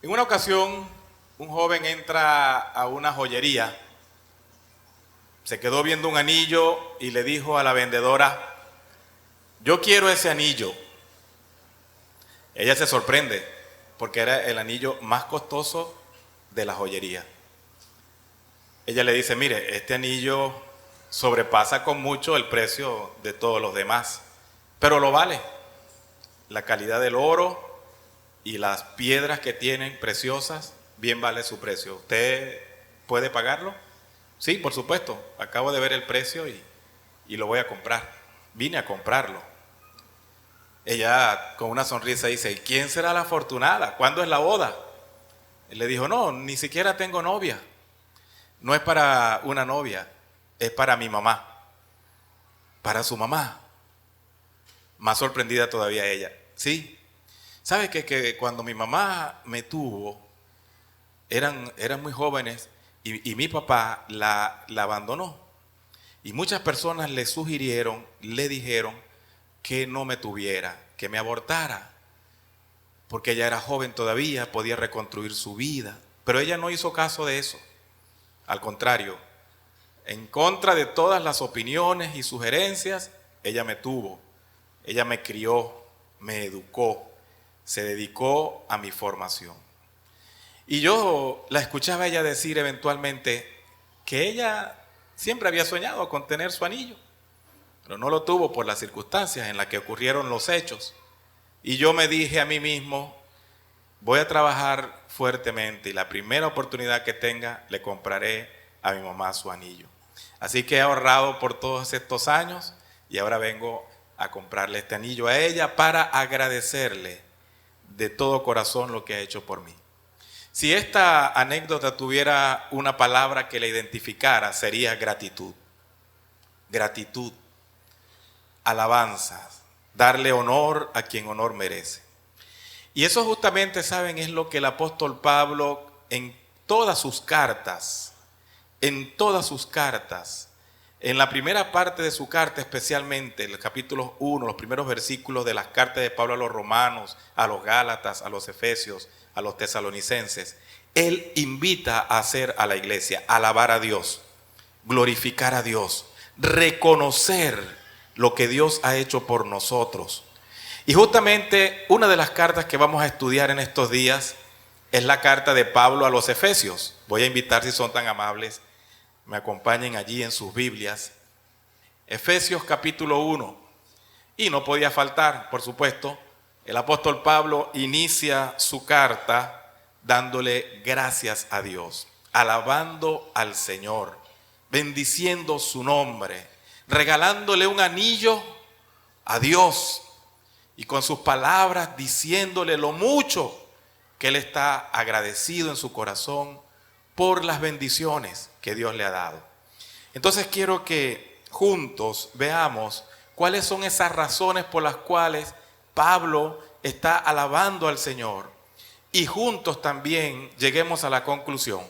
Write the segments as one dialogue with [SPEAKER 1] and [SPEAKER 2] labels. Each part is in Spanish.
[SPEAKER 1] En una ocasión, un joven entra a una joyería, se quedó viendo un anillo y le dijo a la vendedora: yo quiero ese anillo. Ella se sorprende porque era el anillo más costoso de la joyería. Ella le dice: mire, este anillo sobrepasa con mucho el precio de todos los demás, pero lo vale. La calidad del oro y las piedras que tienen preciosas, bien vale su precio. ¿Usted puede pagarlo? Sí, por supuesto. Acabo de ver el precio y lo voy a comprar. Vine a comprarlo. Ella con una sonrisa dice: ¿quién será la afortunada? ¿Cuándo es la boda? Él le dijo: no, ni siquiera tengo novia. No es para una novia, es para mi mamá. Para su mamá. Más sorprendida todavía ella. Sí. ¿Sabe que cuando mi mamá me tuvo, eran muy jóvenes y mi papá la abandonó? Y muchas personas le sugirieron, le dijeron que no me tuviera, que me abortara, porque ella era joven todavía, podía reconstruir su vida. Pero ella no hizo caso de eso. Al contrario, en contra de todas las opiniones y sugerencias, ella me tuvo, ella me crió, me educó, se dedicó a mi formación. Y yo la escuchaba a ella decir eventualmente que ella siempre había soñado con tener su anillo, pero no lo tuvo por las circunstancias en las que ocurrieron los hechos. Y yo me dije a mí mismo: voy a trabajar fuertemente y la primera oportunidad que tenga le compraré a mi mamá su anillo. Así que he ahorrado por todos estos años y ahora vengo a comprarle este anillo a ella para agradecerle de todo corazón lo que ha hecho por mí. Si esta anécdota tuviera una palabra que la identificara, sería gratitud. Gratitud, alabanza, darle honor a quien honor merece. Y eso justamente, ¿saben?, es lo que el apóstol Pablo en todas sus cartas, en la primera parte de su carta especialmente, el capítulo 1, los primeros versículos de las cartas de Pablo a los romanos, a los gálatas, a los efesios, a los tesalonicenses, él invita a hacer a la iglesia, alabar a Dios, glorificar a Dios, reconocer lo que Dios ha hecho por nosotros. Y justamente una de las cartas que vamos a estudiar en estos días es la carta de Pablo a los Efesios. Voy a invitar, si son tan amables, me acompañen allí en sus Biblias. Efesios capítulo 1. Y no podía faltar, por supuesto, el apóstol Pablo inicia su carta dándole gracias a Dios, alabando al Señor, bendiciendo su nombre, regalándole un anillo a Dios y con sus palabras diciéndole lo mucho que él está agradecido en su corazón por las bendiciones que Dios le ha dado. Entonces quiero que juntos veamos cuáles son esas razones por las cuales Pablo está alabando al Señor y juntos también lleguemos a la conclusión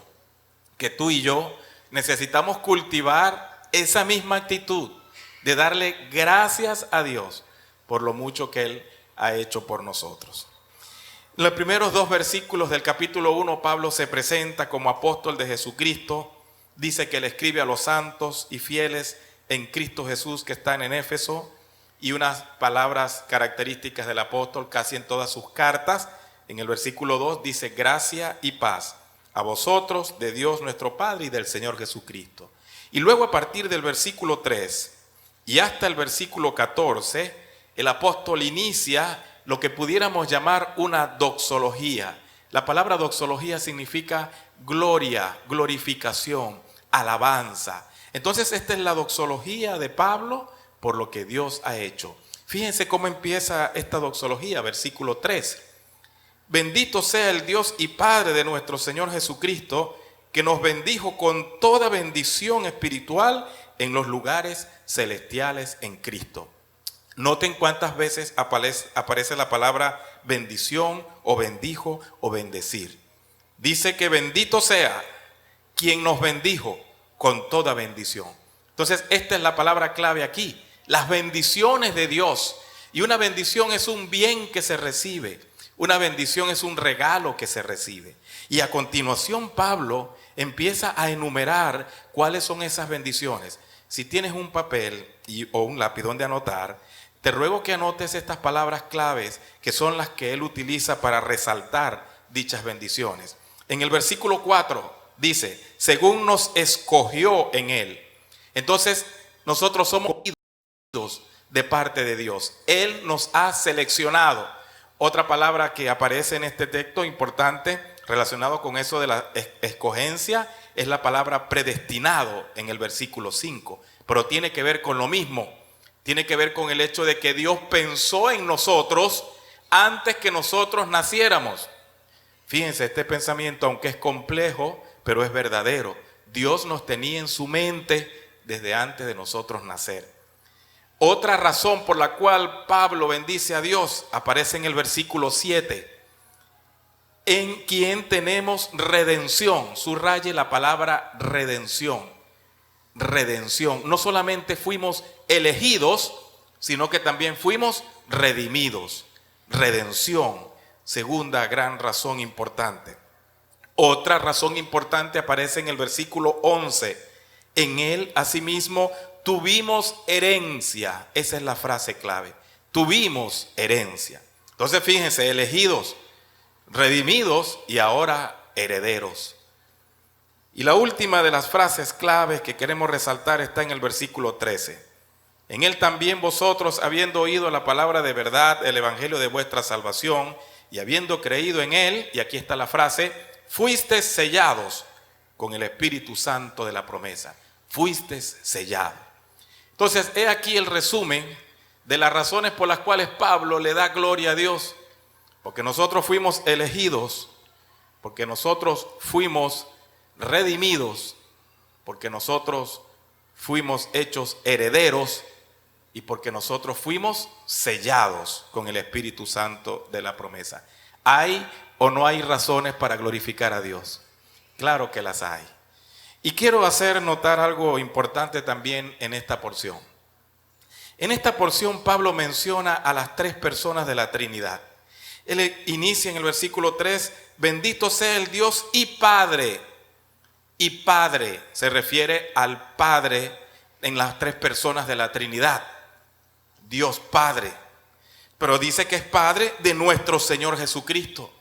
[SPEAKER 1] que tú y yo necesitamos cultivar esa misma actitud de darle gracias a Dios por lo mucho que Él ha hecho por nosotros. En los primeros 2 versículos del capítulo 1, Pablo se presenta como apóstol de Jesucristo. Dice que le escribe a los santos y fieles en Cristo Jesús que están en Éfeso, y unas palabras características del apóstol casi en todas sus cartas. En el versículo 2 dice: gracia y paz a vosotros de Dios nuestro Padre y del Señor Jesucristo. Y luego a partir del versículo 3 y hasta el versículo 14, el apóstol inicia lo que pudiéramos llamar una doxología. La palabra doxología significa gloria, glorificación, alabanza. Entonces esta es la doxología de Pablo por lo que Dios ha hecho. Fíjense cómo empieza esta doxología, versículo 3. Bendito sea el Dios y Padre de nuestro Señor Jesucristo, que nos bendijo con toda bendición espiritual en los lugares celestiales en Cristo. Noten cuántas veces aparece la palabra bendición o bendijo o bendecir. Dice que bendito sea quien nos bendijo con toda bendición. Entonces esta es la palabra clave aquí, las bendiciones de Dios. Y una bendición es un bien que se recibe, Una bendición es un regalo que se recibe. Y a continuación Pablo empieza a enumerar cuáles son esas bendiciones. Si tienes un papel o un lápiz donde anotar, te ruego que anotes estas palabras claves que son las que él utiliza para resaltar dichas bendiciones. En el versículo 4 dice, según nos escogió en él. Entonces nosotros somos escogidos de parte de Dios. Él nos ha seleccionado. Otra palabra que aparece en este texto importante relacionado con eso de la escogencia es la palabra predestinado en el versículo 5. Pero tiene que ver con lo mismo. Tiene que ver con el hecho de que Dios pensó en nosotros antes que nosotros naciéramos. Fíjense, este pensamiento, aunque es complejo, pero es verdadero. Dios nos tenía en su mente desde antes de nosotros nacer. Otra razón por la cual Pablo bendice a Dios aparece en el versículo 7. En quien tenemos redención. Subraye la palabra redención. Redención. No solamente fuimos elegidos, sino que también fuimos redimidos. Redención. Segunda gran razón importante. Otra razón importante aparece en el versículo 11. En él, asimismo, tuvimos herencia. Esa es la frase clave. Tuvimos herencia. Entonces, fíjense, elegidos, redimidos y ahora herederos. Y la última de las frases claves que queremos resaltar está en el versículo 13. En él también vosotros, habiendo oído la palabra de verdad, el evangelio de vuestra salvación, y habiendo creído en él, y aquí está la frase, fuisteis sellados con el Espíritu Santo de la promesa. Fuisteis sellados. Entonces, he aquí el resumen de las razones por las cuales Pablo le da gloria a Dios. Porque nosotros fuimos elegidos, porque nosotros fuimos redimidos, porque nosotros fuimos hechos herederos y porque nosotros fuimos sellados con el Espíritu Santo de la promesa. ¿Hay o no hay razones para glorificar a Dios? Claro que las hay. Y quiero hacer notar algo importante también en esta porción. En esta porción Pablo menciona a las tres personas de la Trinidad. Él inicia en el versículo 3, bendito sea el Dios y Padre. Y Padre se refiere al Padre en las tres personas de la Trinidad. Dios Padre. Pero dice que es Padre de nuestro Señor Jesucristo.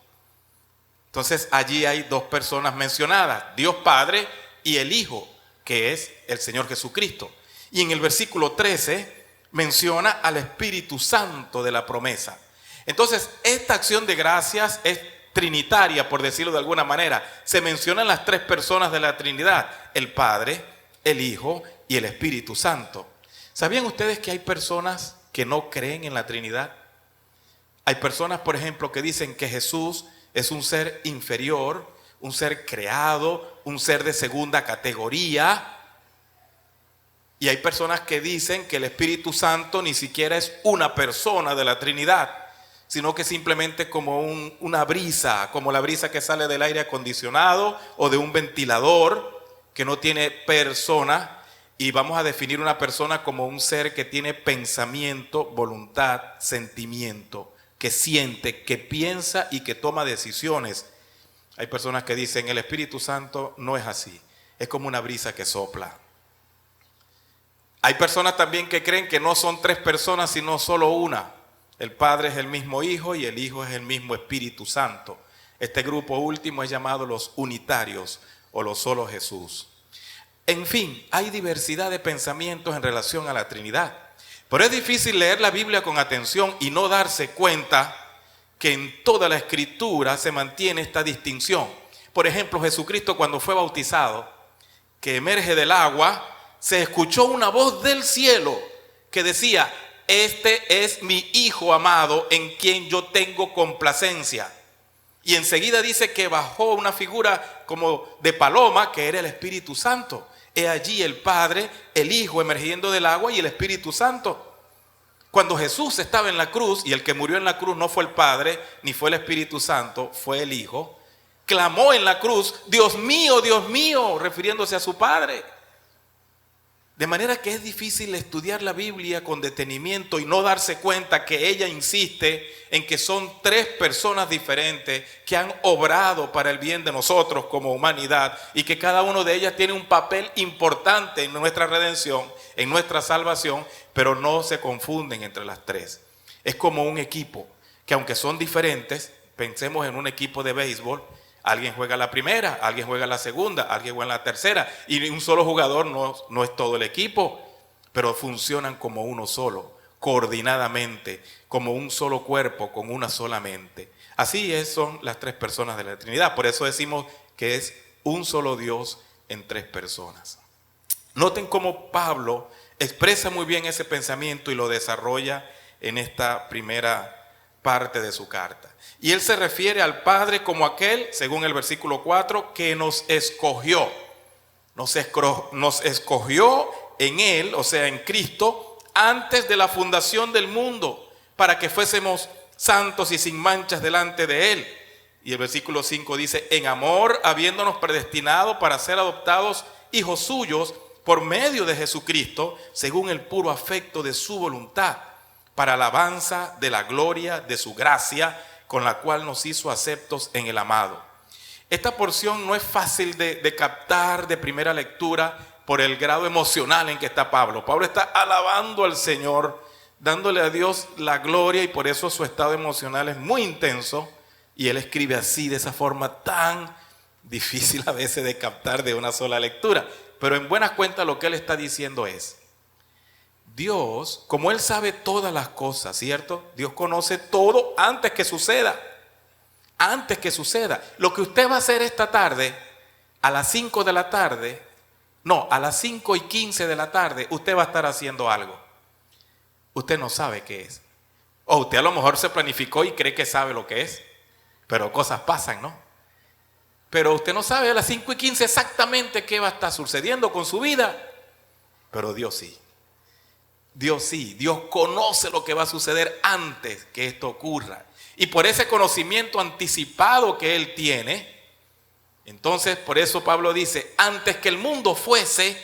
[SPEAKER 1] Entonces allí hay dos personas mencionadas, Dios Padre y el Hijo, que es el Señor Jesucristo. Y en el versículo 13 menciona al Espíritu Santo de la promesa. Entonces esta acción de gracias es trinitaria, por decirlo de alguna manera. Se mencionan las tres personas de la Trinidad, el Padre, el Hijo y el Espíritu Santo. ¿Sabían ustedes que hay personas que no creen en la Trinidad? Hay personas, por ejemplo, que dicen que Jesús es un ser inferior, un ser creado, un ser de segunda categoría. Y hay personas que dicen que el Espíritu Santo ni siquiera es una persona de la Trinidad, sino que simplemente como una brisa, como la brisa que sale del aire acondicionado o de un ventilador que no tiene persona. Y vamos a definir una persona como un ser que tiene pensamiento, voluntad, sentimiento, que siente, que piensa y que toma decisiones. Hay personas que dicen el Espíritu Santo no es así, es como una brisa que sopla. Hay personas también que creen que no son tres personas sino solo una. El Padre es el mismo Hijo y el Hijo es el mismo Espíritu Santo. Este grupo último es llamado los unitarios o los solo Jesús. En fin, hay diversidad de pensamientos en relación a la Trinidad. Pero es difícil leer la Biblia con atención y no darse cuenta que en toda la Escritura se mantiene esta distinción. Por ejemplo, Jesucristo cuando fue bautizado, que emerge del agua, se escuchó una voz del cielo que decía: este es mi Hijo amado en quien yo tengo complacencia. Y enseguida dice que bajó una figura como de paloma, que era el Espíritu Santo. He allí el Padre, el Hijo emergiendo del agua y el Espíritu Santo. Cuando Jesús estaba en la cruz, y el que murió en la cruz no fue el Padre, ni fue el Espíritu Santo, fue el Hijo, clamó en la cruz: Dios mío, refiriéndose a su Padre. De manera que es difícil estudiar la Biblia con detenimiento y no darse cuenta que ella insiste en que son tres personas diferentes que han obrado para el bien de nosotros como humanidad y que cada uno de ellas tiene un papel importante en nuestra redención, en nuestra salvación, pero no se confunden entre las tres. Es como un equipo que, aunque son diferentes, pensemos en un equipo de béisbol. Alguien juega la primera, alguien juega la segunda, alguien juega la tercera. Y un solo jugador no es todo el equipo, pero funcionan como uno solo, coordinadamente, como un solo cuerpo, con una sola mente. Así son las tres personas de la Trinidad. Por eso decimos que es un solo Dios en tres personas. Noten cómo Pablo expresa muy bien ese pensamiento y lo desarrolla en esta primera parte de su carta. Y él se refiere al Padre como aquel, según el versículo 4, que nos escogió. Nos escogió en él, o sea, en Cristo, antes de la fundación del mundo, para que fuésemos santos y sin manchas delante de él. Y el versículo 5 dice: en amor, habiéndonos predestinado para ser adoptados hijos suyos por medio de Jesucristo, según el puro afecto de su voluntad, para alabanza de la gloria de su gracia, con la cual nos hizo aceptos en el amado. Esta porción no es fácil de captar de primera lectura por el grado emocional en que está Pablo. Pablo está alabando al Señor, dándole a Dios la gloria, y por eso su estado emocional es muy intenso, y él escribe así, de esa forma tan difícil a veces de captar de una sola lectura. Pero en buenas cuentas lo que él está diciendo es: Dios, como Él sabe todas las cosas, ¿cierto? Dios conoce todo antes que suceda. Antes que suceda. Lo que usted va a hacer esta tarde, a las 5 de la tarde, no, a las 5:15 de la tarde, usted va a estar haciendo algo. Usted no sabe qué es. O usted a lo mejor se planificó y cree que sabe lo que es. Pero cosas pasan, ¿no? Pero usted no sabe a las 5:15 exactamente qué va a estar sucediendo con su vida. Pero Dios sí. Dios sí, Dios conoce lo que va a suceder antes que esto ocurra. Y por ese conocimiento anticipado que Él tiene, entonces por eso Pablo dice: antes que el mundo fuese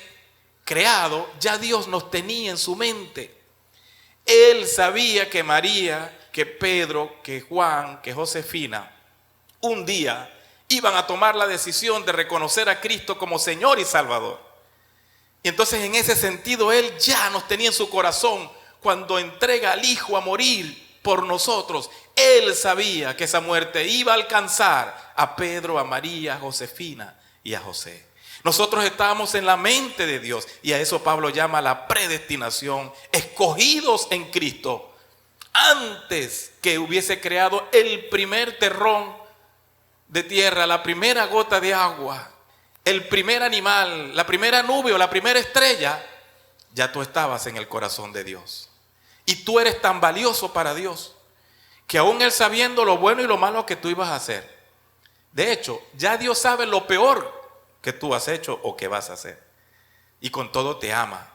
[SPEAKER 1] creado, ya Dios nos tenía en su mente. Él sabía que María, que Pedro, que Juan, que Josefina, un día iban a tomar la decisión de reconocer a Cristo como Señor y Salvador. Y entonces en ese sentido Él ya nos tenía en su corazón cuando entrega al Hijo a morir por nosotros. Él sabía que esa muerte iba a alcanzar a Pedro, a María, a Josefina y a José. Nosotros estábamos en la mente de Dios, y a eso Pablo llama la predestinación, escogidos en Cristo antes que hubiese creado el primer terrón de tierra, la primera gota de agua, el primer animal, la primera nube o la primera estrella. Ya tú estabas en el corazón de Dios. Y tú eres tan valioso para Dios que aún Él, sabiendo lo bueno y lo malo que tú ibas a hacer, de hecho, ya Dios sabe lo peor que tú has hecho o que vas a hacer. Y con todo te ama.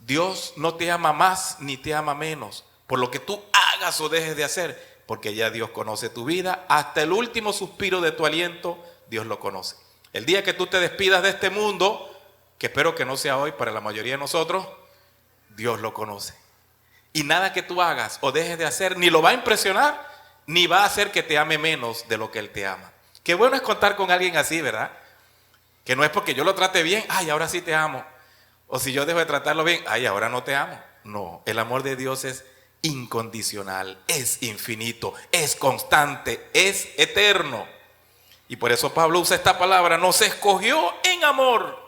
[SPEAKER 1] Dios no te ama más ni te ama menos por lo que tú hagas o dejes de hacer, porque ya Dios conoce tu vida. Hasta el último suspiro de tu aliento, Dios lo conoce. El día que tú te despidas de este mundo, que espero que no sea hoy para la mayoría de nosotros, Dios lo conoce. Y nada que tú hagas o dejes de hacer ni lo va a impresionar, ni va a hacer que te ame menos de lo que Él te ama. Qué bueno es contar con alguien así, ¿verdad? Que no es porque yo lo trate bien, ay, ahora sí te amo. O si yo dejo de tratarlo bien, ay, ahora no te amo. No, el amor de Dios es incondicional, es infinito, es constante, es eterno. Y por eso Pablo usa esta palabra: nos escogió en amor.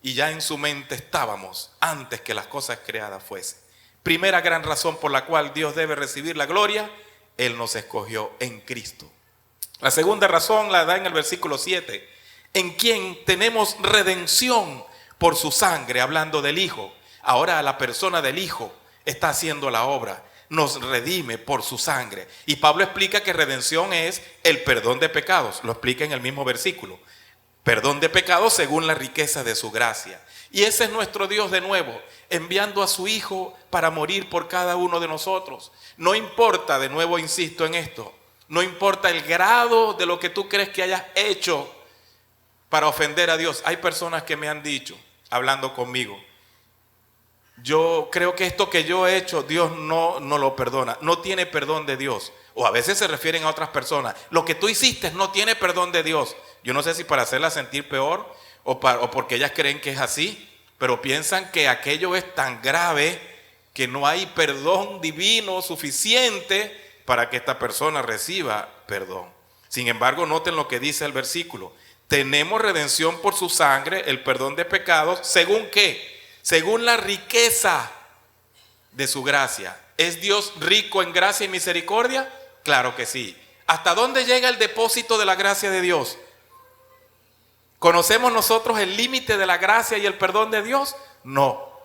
[SPEAKER 1] Y ya en su mente estábamos antes que las cosas creadas fuesen. Primera gran razón por la cual Dios debe recibir la gloria: Él nos escogió en Cristo. La segunda razón la da en el versículo 7, en quien tenemos redención por su sangre, hablando del Hijo. Ahora la persona del Hijo está haciendo la obra, nos redime por su sangre. Y Pablo explica que redención es el perdón de pecados, lo explica en el mismo versículo. Perdón de pecados según la riqueza de su gracia. Y ese es nuestro Dios de nuevo, enviando a su Hijo para morir por cada uno de nosotros. No importa, de nuevo insisto en esto, no importa el grado de lo que tú crees que hayas hecho para ofender a Dios. Hay personas que me han dicho, hablando conmigo, yo creo que esto que yo he hecho, Dios no lo perdona, no tiene perdón de Dios. O a veces se refieren a otras personas, lo que tú hiciste no tiene perdón de Dios. Yo no sé si para hacerla sentir peor o porque ellas creen que es así, pero piensan que aquello es tan grave que no hay perdón divino suficiente para que esta persona reciba perdón. Sin embargo, noten lo que dice el versículo. Tenemos redención por su sangre, el perdón de pecados, ¿según qué? Según la riqueza de su gracia. ¿Es Dios rico en gracia y misericordia? Claro que sí. ¿Hasta dónde llega el depósito de la gracia de Dios? ¿Conocemos nosotros el límite de la gracia y el perdón de Dios? No.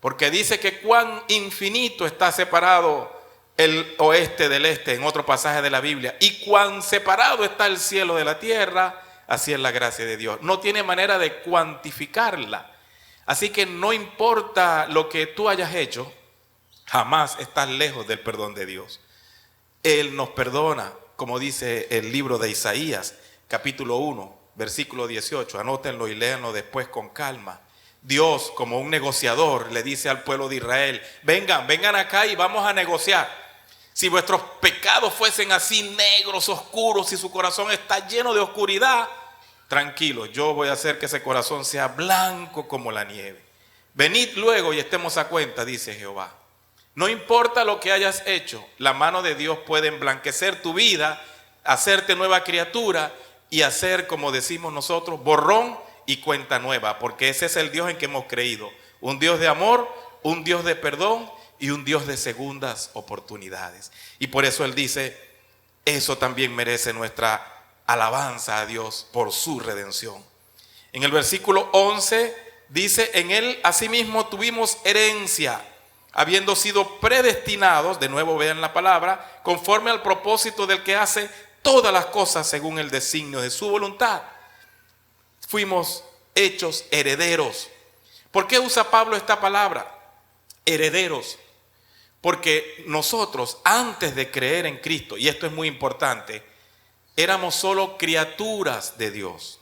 [SPEAKER 1] Porque dice que cuán infinito está separado el oeste del este en otro pasaje de la Biblia. Y cuán separado está el cielo de la tierra, así es la gracia de Dios. No tiene manera de cuantificarla. Así que no importa lo que tú hayas hecho, jamás estás lejos del perdón de Dios. Él nos perdona, como dice el libro de Isaías, capítulo 1, versículo 18. Anótenlo y léanlo después con calma. Dios, como un negociador, le dice al pueblo de Israel: vengan acá y vamos a negociar. Si vuestros pecados fuesen así negros, oscuros, y su corazón está lleno de oscuridad, tranquilo, yo voy a hacer que ese corazón sea blanco como la nieve. Venid luego y estemos a cuenta, dice Jehová. No importa lo que hayas hecho, la mano de Dios puede emblanquecer tu vida, hacerte nueva criatura y hacer, como decimos nosotros, borrón y cuenta nueva, porque ese es el Dios en que hemos creído. Un Dios de amor, un Dios de perdón y un Dios de segundas oportunidades. Y por eso Él dice, eso también merece nuestra alabanza a Dios por su redención. En el versículo 11 dice, en Él asimismo tuvimos herencia, habiendo sido predestinados, de nuevo vean la palabra, conforme al propósito del que hace todas las cosas según el designio de su voluntad. Fuimos hechos herederos. ¿Por qué usa Pablo esta palabra? Herederos. Porque nosotros, antes de creer en Cristo, y esto es muy importante, éramos solo criaturas de Dios.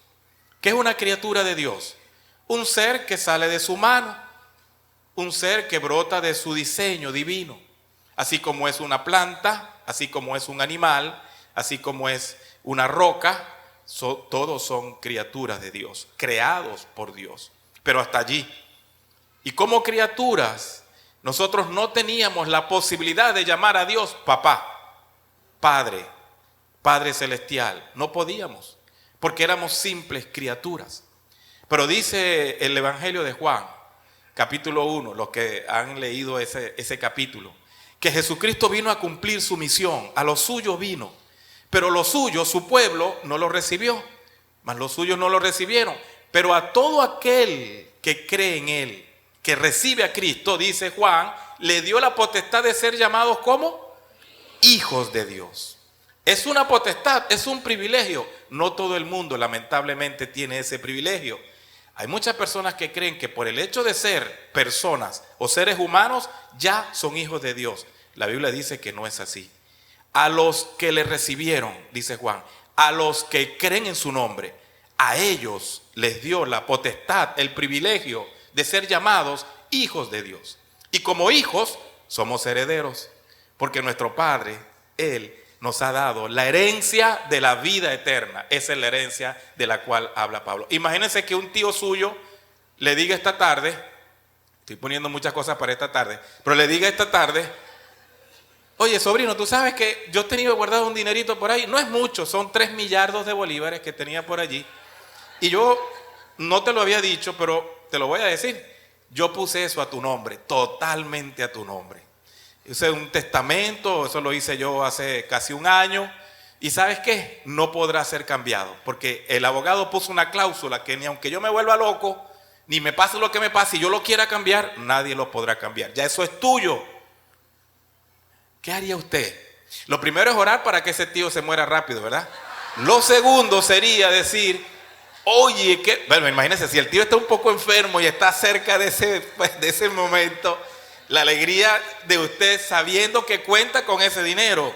[SPEAKER 1] ¿Qué es una criatura de Dios? Un ser que sale de su mano, un ser que brota de su diseño divino, así como es una planta, así como es un animal, así como es una roca, todos son criaturas de Dios, creados por Dios, pero hasta allí. Y como criaturas, nosotros no teníamos la posibilidad de llamar a Dios papá, padre, Padre celestial. No podíamos, porque éramos simples criaturas. Pero dice el Evangelio de Juan, capítulo 1, los que han leído ese capítulo, que Jesucristo vino a cumplir su misión. A los suyos vino, pero los suyos, su pueblo, no lo recibió. Mas los suyos no lo recibieron. Pero a todo aquel que cree en Él, que recibe a Cristo, dice Juan, le dio la potestad de ser llamados como hijos de Dios. Es una potestad, es un privilegio. No todo el mundo, lamentablemente, tiene ese privilegio. Hay muchas personas que creen que por el hecho de ser personas o seres humanos, ya son hijos de Dios. La Biblia dice que no es así. A los que le recibieron, dice Juan, a los que creen en su nombre, a ellos les dio la potestad, el privilegio de ser llamados hijos de Dios. Y como hijos, somos herederos, porque nuestro Padre, Él, nos ha dado la herencia de la vida eterna. Esa es la herencia de la cual habla Pablo. Imagínense que un tío suyo le diga esta tarde, estoy poniendo muchas cosas para esta tarde, pero le diga esta tarde, oye sobrino, tú sabes que yo he tenido guardado un dinerito por ahí, no es mucho, son 3 millardos de bolívares que tenía por allí, y yo no te lo había dicho, pero te lo voy a decir, yo puse eso a tu nombre, totalmente a tu nombre. Hice un testamento, eso lo hice yo hace casi un año. Y ¿sabes qué? No podrá ser cambiado, porque el abogado puso una cláusula que ni aunque yo me vuelva loco, ni me pase lo que me pase, y yo lo quiera cambiar, nadie lo podrá cambiar. Ya eso es tuyo. ¿Qué haría usted? Lo primero es orar para que ese tío se muera rápido, ¿verdad? Lo segundo sería decir, oye, ¿qué? Bueno, imagínense, si el tío está un poco enfermo y está cerca de ese momento, la alegría de usted sabiendo que cuenta con ese dinero.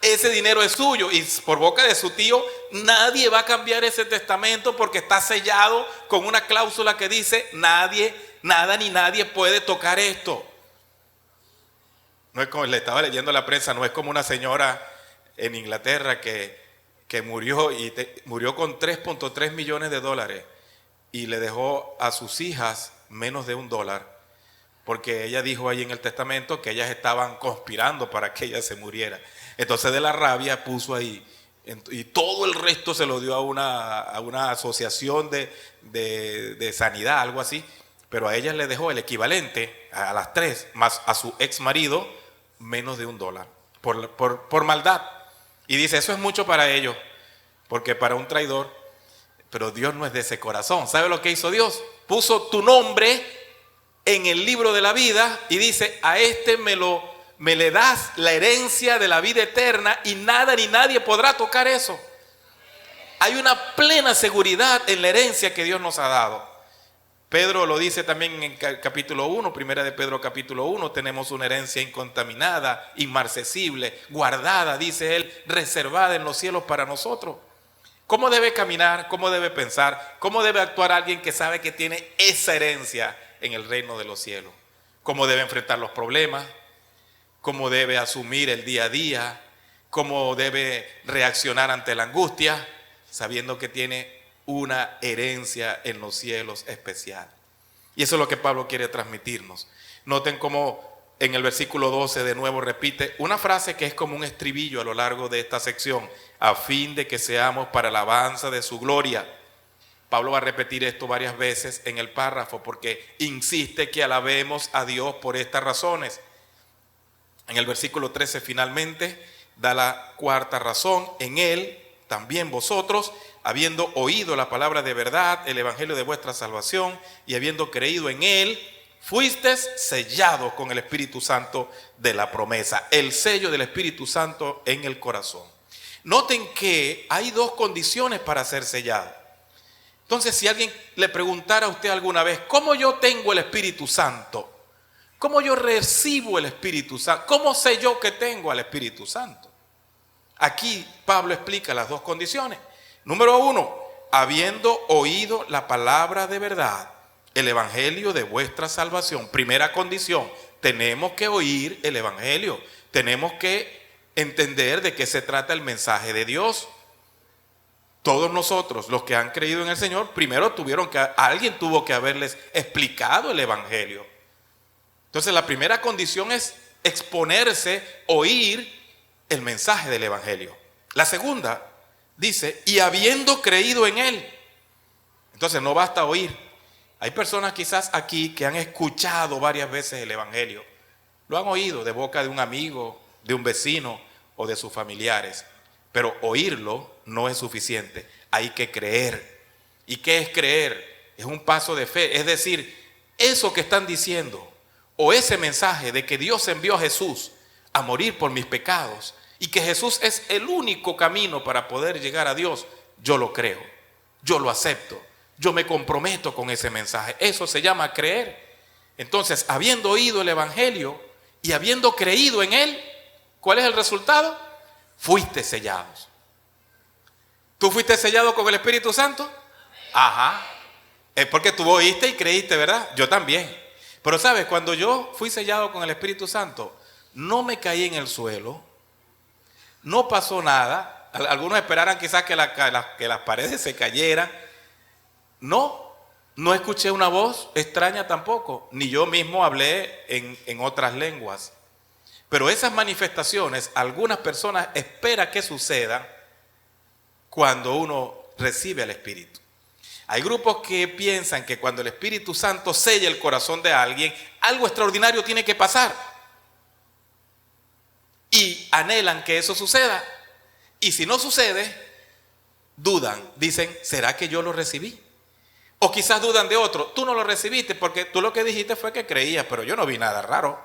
[SPEAKER 1] Ese dinero es suyo y por boca de su tío nadie va a cambiar ese testamento porque está sellado con una cláusula que dice nadie Nada ni nadie puede tocar esto. No es como, le estaba leyendo la prensa, no es como una señora en Inglaterra que murió murió con 3.3 millones de dólares y le dejó a sus hijas menos de $1, porque ella dijo ahí en el testamento que ellas estaban conspirando para que ella se muriera. Entonces de la rabia puso ahí, y todo el resto se lo dio a una asociación de sanidad, algo así, pero a ella le dejó el equivalente a las 3, más a su ex marido, menos de $1, por maldad. Y dice, eso es mucho para ellos, porque para un traidor, pero Dios no es de ese corazón. ¿Sabe lo que hizo Dios? Puso tu nombre en el libro de la vida y dice, a este me le das la herencia de la vida eterna y nada ni nadie podrá tocar eso. Hay una plena seguridad en la herencia que Dios nos ha dado. Pedro lo dice también en el capítulo 1, primera de Pedro capítulo 1, tenemos una herencia incontaminada, inmarcesible, guardada, dice él, reservada en los cielos para nosotros. ¿Cómo debe caminar? ¿Cómo debe pensar? ¿Cómo debe actuar alguien que sabe que tiene esa herencia en el reino de los cielos? ¿Cómo debe enfrentar los problemas? ¿Cómo debe asumir el día a día? ¿Cómo debe reaccionar ante la angustia? Sabiendo que tiene una herencia en los cielos especial. Y eso es lo que Pablo quiere transmitirnos. Noten cómo en el versículo 12 de nuevo repite una frase que es como un estribillo a lo largo de esta sección: a fin de que seamos para alabanza de su gloria. Pablo va a repetir esto varias veces en el párrafo porque insiste que alabemos a Dios por estas razones. En el versículo 13 finalmente da la cuarta razón: en él también vosotros, habiendo oído la palabra de verdad, el evangelio de vuestra salvación, y habiendo creído en él, fuisteis sellados con el Espíritu Santo de la promesa. El sello del Espíritu Santo en el corazón. Noten que hay dos condiciones para ser sellado. Entonces, si alguien le preguntara a usted alguna vez, ¿cómo yo tengo el Espíritu Santo? ¿Cómo yo recibo el Espíritu Santo? ¿Cómo sé yo que tengo al Espíritu Santo? Aquí Pablo explica las dos condiciones. Número 1, habiendo oído la palabra de verdad, el evangelio de vuestra salvación. Primera condición, tenemos que oír el evangelio. Tenemos que entender de qué se trata el mensaje de Dios. Todos nosotros, los que han creído en el Señor, primero alguien tuvo que haberles explicado el evangelio. Entonces la primera condición es exponerse, oír el mensaje del evangelio. La segunda dice, y habiendo creído en él. Entonces no basta oír. Hay personas quizás aquí que han escuchado varias veces el evangelio. Lo han oído de boca de un amigo, de un vecino o de sus familiares. Pero oírlo no es suficiente. Hay que creer. ¿Y qué es creer? Es un paso de fe. Es decir, eso que están diciendo, o ese mensaje de que Dios envió a Jesús a morir por mis pecados y que Jesús es el único camino para poder llegar a Dios, yo lo creo, yo lo acepto, yo me comprometo con ese mensaje. Eso se llama creer. Entonces, habiendo oído el evangelio y habiendo creído en él, ¿cuál es el resultado? Fuiste sellados. ¿Tú fuiste sellado con el Espíritu Santo? Ajá. Es porque tú oíste y creíste, ¿verdad? Yo también. Pero sabes, cuando yo fui sellado con el Espíritu Santo, no me caí en el suelo, no pasó nada. Algunos esperaran quizás que las paredes se cayeran. No escuché una voz extraña tampoco, ni yo mismo hablé en otras lenguas. Pero esas manifestaciones, algunas personas esperan que sucedan cuando uno recibe al Espíritu. Hay grupos que piensan que cuando el Espíritu Santo sella el corazón de alguien, algo extraordinario tiene que pasar. Y anhelan que eso suceda. Y si no sucede, dudan. Dicen, ¿será que yo lo recibí? O quizás dudan de otro. Tú no lo recibiste porque tú lo que dijiste fue que creías, pero yo no vi nada raro.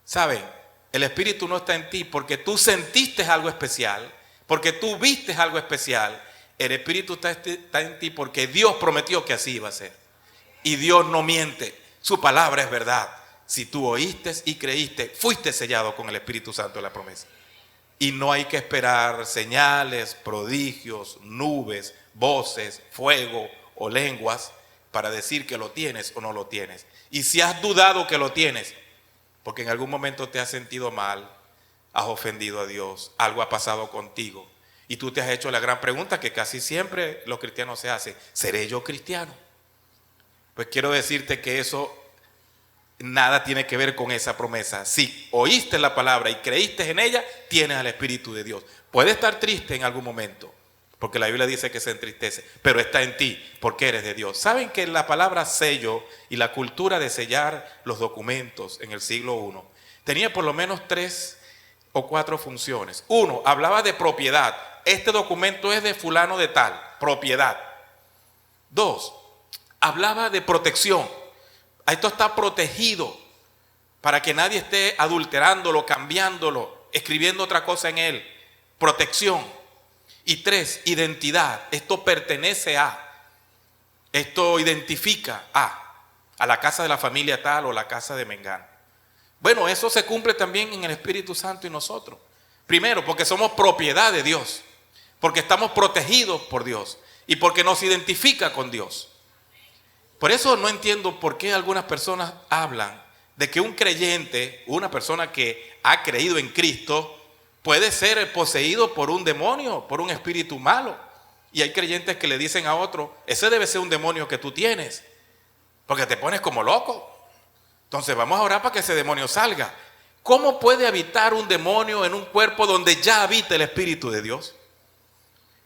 [SPEAKER 1] ¿Saben? El Espíritu no está en ti porque tú sentiste algo especial, porque tú viste algo especial. El Espíritu está en ti porque Dios prometió que así iba a ser. Y Dios no miente. Su palabra es verdad. Si tú oíste y creíste, fuiste sellado con el Espíritu Santo de la promesa. Y no hay que esperar señales, prodigios, nubes, voces, fuego o lenguas. para decir que lo tienes o no lo tienes. Y si has dudado que lo tienes, porque en algún momento te has sentido mal, has ofendido a Dios, algo ha pasado contigo, y tú te has hecho la gran pregunta que casi siempre los cristianos se hacen: ¿seré yo cristiano? Pues quiero decirte que eso nada tiene que ver con esa promesa. Si oíste la palabra y creíste en ella, tienes al Espíritu de Dios. Puede estar triste en algún momento, porque la Biblia dice que se entristece, pero está en ti porque eres de Dios. ¿Saben que la palabra sello y la cultura de sellar los documentos en el siglo I tenía por lo menos 3 o 4 funciones? 1, hablaba de propiedad. Este documento es de fulano de tal, propiedad. 2, hablaba de protección. Esto está protegido para que nadie esté adulterándolo, cambiándolo, escribiendo otra cosa en él. Protección. Y 3, identidad. Esto pertenece a, esto identifica a la casa de la familia tal o la casa de Mengán. Bueno, eso se cumple también en el Espíritu Santo y nosotros. Primero, porque somos propiedad de Dios, porque estamos protegidos por Dios y porque nos identifica con Dios. Por eso no entiendo por qué algunas personas hablan de que un creyente, una persona que ha creído en Cristo, puede ser poseído por un demonio, por un espíritu malo. Y hay creyentes que le dicen a otro: ese debe ser un demonio que tú tienes, porque te pones como loco. Entonces vamos a orar para que ese demonio salga. ¿Cómo puede habitar un demonio en un cuerpo donde ya habita el Espíritu de Dios?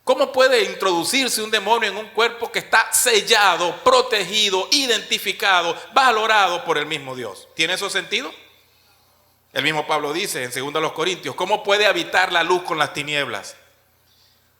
[SPEAKER 1] ¿Cómo puede introducirse un demonio en un cuerpo que está sellado, protegido, identificado, valorado por el mismo Dios? ¿Tiene eso sentido? El mismo Pablo dice en 2 Corintios: ¿cómo puede habitar la luz con las tinieblas?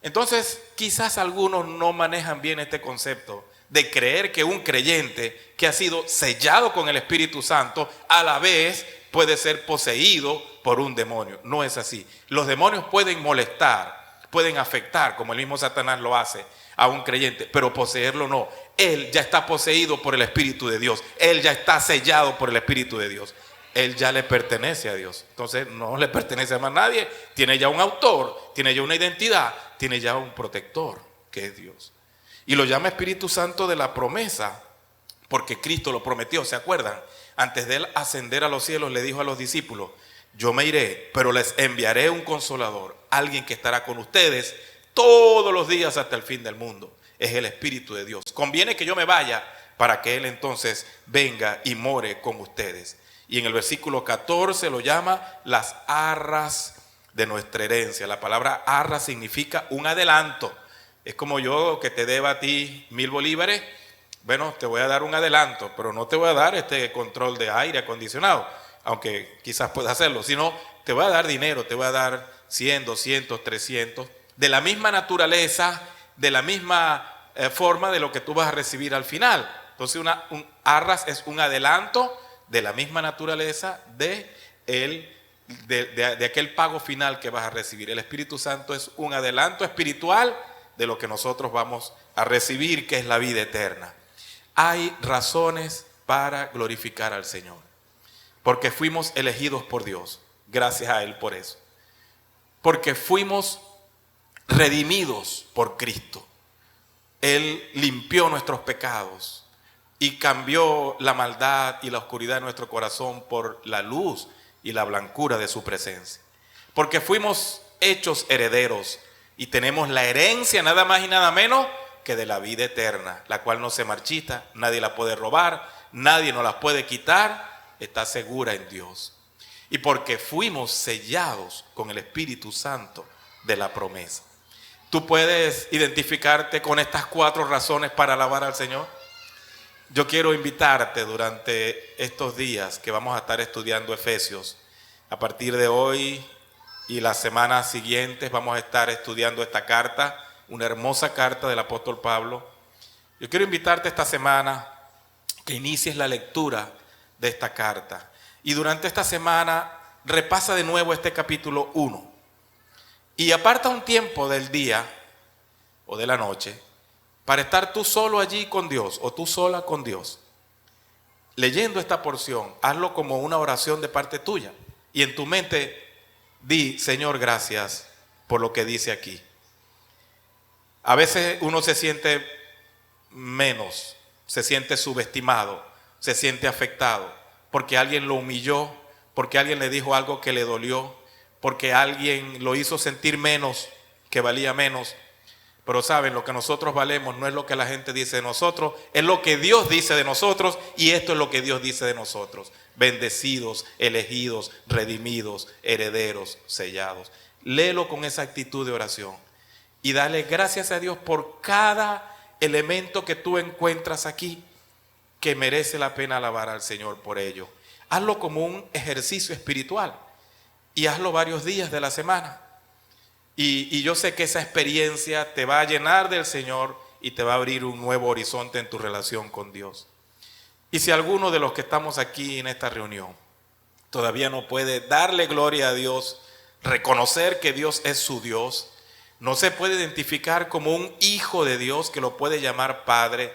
[SPEAKER 1] Entonces, quizás algunos no manejan bien este concepto de creer que un creyente que ha sido sellado con el Espíritu Santo a la vez puede ser poseído por un demonio. No es así. Los demonios pueden molestar, pueden afectar, como el mismo Satanás lo hace a un creyente, pero poseerlo no. Él ya está poseído por el Espíritu de Dios. Él ya está sellado por el Espíritu de Dios. Él ya le pertenece a Dios. Entonces no le pertenece a más nadie. Tiene ya un autor, tiene ya una identidad, tiene ya un protector, que es Dios. Y lo llama Espíritu Santo de la promesa, porque Cristo lo prometió. ¿Se acuerdan? Antes de él ascender a los cielos, le dijo a los discípulos: yo me iré, pero les enviaré un consolador, alguien que estará con ustedes todos los días hasta el fin del mundo. Es el Espíritu de Dios. Conviene que yo me vaya para que él entonces venga y more con ustedes. Y en el versículo 14 lo llama las arras de nuestra herencia. La palabra arras significa un adelanto. Es como yo que te deba a ti 1000 bolívares. Bueno, te voy a dar un adelanto, pero no te voy a dar este control de aire acondicionado, aunque quizás pueda hacerlo, sino te voy a dar dinero, te voy a dar 100, 200, 300, de la misma naturaleza, de la misma forma de lo que tú vas a recibir al final. Entonces un arras es un adelanto de la misma naturaleza de aquel pago final que vas a recibir. El Espíritu Santo es un adelanto espiritual de lo que nosotros vamos a recibir, que es la vida eterna. Hay razones para glorificar al Señor, porque fuimos elegidos por Dios, gracias a Él por eso. Porque fuimos redimidos por Cristo. Él limpió nuestros pecados y cambió la maldad y la oscuridad de nuestro corazón por la luz y la blancura de su presencia. Porque fuimos hechos herederos y tenemos la herencia nada más y nada menos que de la vida eterna, la cual no se marchita, nadie la puede robar, nadie nos la puede quitar, está segura en Dios. Y porque fuimos sellados con el Espíritu Santo de la promesa. ¿Tú puedes identificarte con estas 4 razones para alabar al Señor? Yo quiero invitarte durante estos días que vamos a estar estudiando Efesios. A partir de hoy y las semanas siguientes vamos a estar estudiando esta carta, una hermosa carta del apóstol Pablo. Yo quiero invitarte esta semana que inicies la lectura de esta carta. Y durante esta semana repasa de nuevo este capítulo 1. Y aparta un tiempo del día o de la noche para estar tú solo allí con Dios o tú sola con Dios. Leyendo esta porción, hazlo como una oración de parte tuya. Y en tu mente di: Señor, gracias por lo que dice aquí. A veces uno se siente menos, se siente subestimado, se siente afectado, porque alguien lo humilló, porque alguien le dijo algo que le dolió, porque alguien lo hizo sentir menos, que valía menos. Pero saben, lo que nosotros valemos no es lo que la gente dice de nosotros, es lo que Dios dice de nosotros, y esto es lo que Dios dice de nosotros: bendecidos, elegidos, redimidos, herederos, sellados. Léelo con esa actitud de oración y dale gracias a Dios por cada elemento que tú encuentras aquí, que merece la pena alabar al Señor por ello. Hazlo como un ejercicio espiritual y hazlo varios días de la semana. Y yo sé que esa experiencia te va a llenar del Señor y te va a abrir un nuevo horizonte en tu relación con Dios. Y si alguno de los que estamos aquí en esta reunión todavía no puede darle gloria a Dios, reconocer que Dios es su Dios, no se puede identificar como un hijo de Dios que lo puede llamar padre,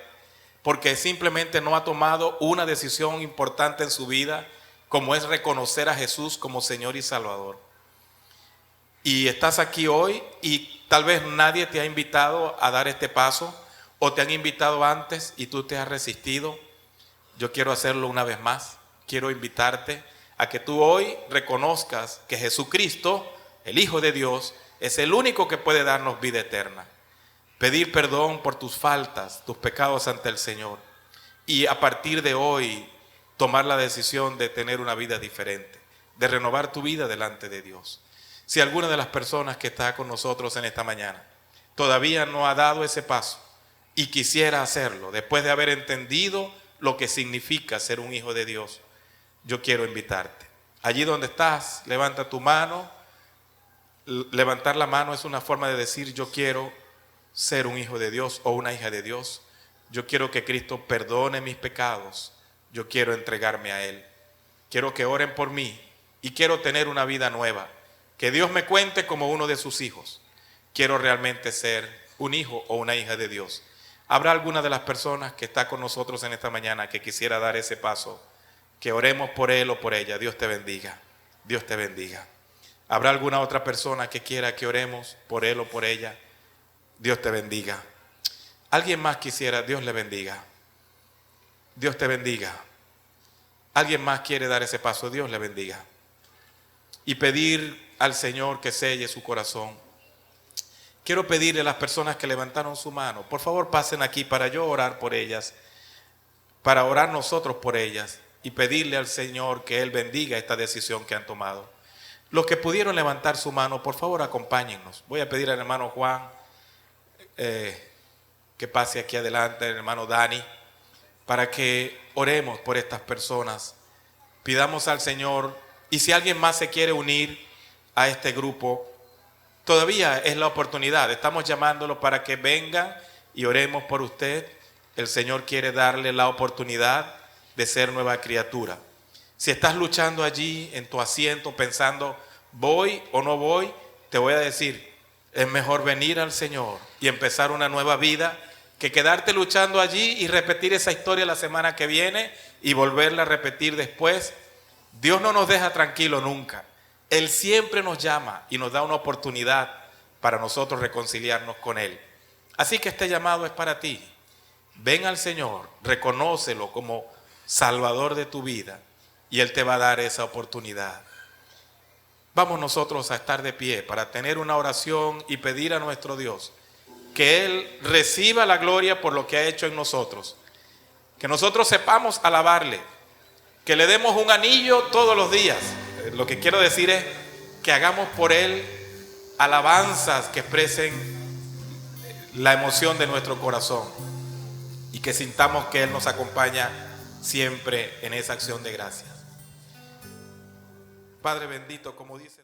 [SPEAKER 1] porque simplemente no ha tomado una decisión importante en su vida, como es reconocer a Jesús como Señor y Salvador. Y estás aquí hoy y tal vez nadie te ha invitado a dar este paso, o te han invitado antes y tú te has resistido. Yo quiero hacerlo una vez más. Quiero invitarte a que tú hoy reconozcas que Jesucristo, el Hijo de Dios, es el único que puede darnos vida eterna. Pedir perdón por tus faltas, tus pecados ante el Señor, y a partir de hoy tomar la decisión de tener una vida diferente, de renovar tu vida delante de Dios. Si alguna de las personas que está con nosotros en esta mañana todavía no ha dado ese paso y quisiera hacerlo, después de haber entendido lo que significa ser un hijo de Dios, yo quiero invitarte. Allí donde estás, levanta tu mano. Levantar la mano es una forma de decir: yo quiero ser un hijo de Dios o una hija de Dios. Yo quiero que Cristo perdone mis pecados. Yo quiero entregarme a Él. Quiero que oren por mí y quiero tener una vida nueva. Que Dios me cuente como uno de sus hijos. Quiero realmente ser un hijo o una hija de Dios. ¿Habrá alguna de las personas que está con nosotros en esta mañana que quisiera dar ese paso? Que oremos por él o por ella. Dios te bendiga. Dios te bendiga. ¿Habrá alguna otra persona que quiera que oremos por él o por ella? Dios te bendiga. ¿Alguien más quisiera? Dios le bendiga. Dios te bendiga. ¿Alguien más quiere dar ese paso? Dios le bendiga. Y pedir al Señor que selle su corazón. Quiero pedirle a las personas que levantaron su mano, por favor pasen aquí para yo orar por ellas, para orar nosotros por ellas y pedirle al Señor que Él bendiga esta decisión que han tomado. Los que pudieron levantar su mano, por favor acompáñennos. Voy a pedir al hermano Juan que pase aquí adelante, al hermano Dani, para que oremos por estas personas. Pidamos al Señor, y si alguien más se quiere unir a este grupo, todavía es la oportunidad. Estamos llamándolo para que vengan y oremos por usted. El Señor quiere darle la oportunidad de ser nueva criatura. Si estás luchando allí en tu asiento pensando, ¿voy o no voy? Te voy a decir, es mejor venir al Señor y empezar una nueva vida que quedarte luchando allí y repetir esa historia la semana que viene y volverla a repetir después. Dios no nos deja tranquilo nunca. Él siempre nos llama y nos da una oportunidad para nosotros reconciliarnos con Él. Así que este llamado es para ti. Ven al Señor, reconócelo como Salvador de tu vida y Él te va a dar esa oportunidad. Vamos nosotros a estar de pie para tener una oración y pedir a nuestro Dios que Él reciba la gloria por lo que ha hecho en nosotros. Que nosotros sepamos alabarle, que le demos un anillo todos los días. Lo que quiero decir es que hagamos por Él alabanzas que expresen la emoción de nuestro corazón y que sintamos que Él nos acompaña siempre en esa acción de gracias. Padre bendito, como dice